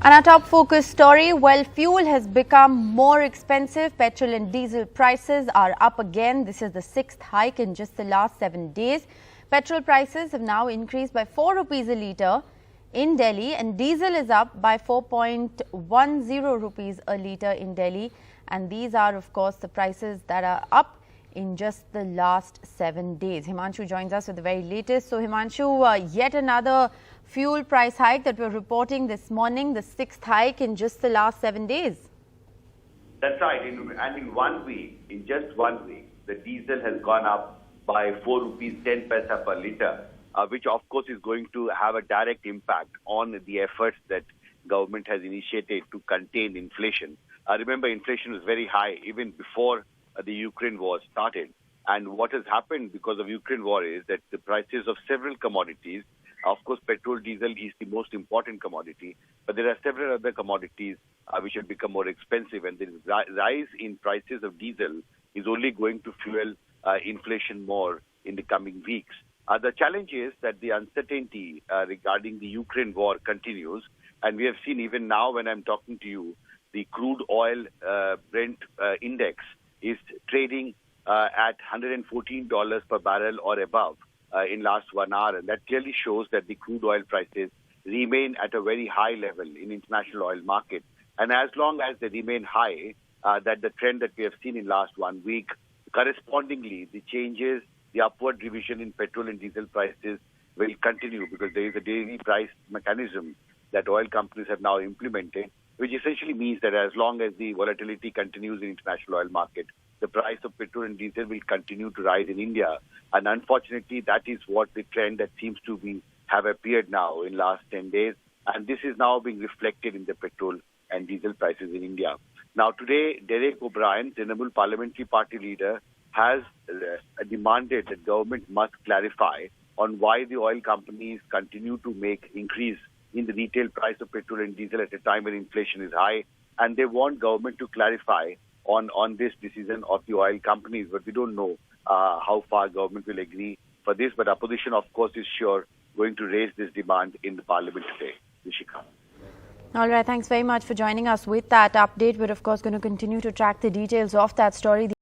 And our top focus story, well, fuel has become more expensive. Petrol and diesel prices are up again. This is the sixth hike in just the last 7 days. Petrol prices have now increased by 4 rupees a litre in Delhi, and diesel is up by 4.10 rupees a litre in Delhi. And these are, of course, the prices that are up in just the last 7 days. Himanshu joins us with the very latest. So, Himanshu, yet another fuel price hike that we're reporting this morning, the sixth hike in just the last 7 days. That's right. And in 1 week, in just 1 week, the diesel has gone up by 4 rupees 10 paisa per litre, which of course is going to have a direct impact on the efforts that government has initiated to contain inflation. Remember, inflation was very high even before the Ukraine war started. And what has happened because of Ukraine war is that the prices of several commodities, of course, petrol, diesel is the most important commodity, but there are several other commodities which have become more expensive, and the rise in prices of diesel is only going to fuel inflation more in the coming weeks. The challenge is that the uncertainty regarding the Ukraine war continues, and we have seen even now when I'm talking to you, the crude oil Brent index is trading at $114 per barrel or above in last 1 hour, and that clearly shows that the crude oil prices remain at a very high level in international oil market. And as long as they remain high, that the trend that we have seen in last 1 week, correspondingly, the changes, the upward revision in petrol and diesel prices will continue, because there is a daily price mechanism that oil companies have now implemented, which essentially means that as long as the volatility continues in international oil market, the price of petrol and diesel will continue to rise in India. And unfortunately, that is what the trend that seems to have appeared now in last 10 days. And this is now being reflected in the petrol and diesel prices in India. Now today, Derek O'Brien, Trinamool Parliamentary Party leader, has demanded that government must clarify on why the oil companies continue to make increase in the retail price of petrol and diesel at a time when inflation is high. And they want government to clarify on this decision of the oil companies. But we don't know how far government will agree for this. But opposition, of course, is sure going to raise this demand in the parliament today. Rishika. All right. Thanks very much for joining us with that update. We're, of course, going to continue to track the details of that story.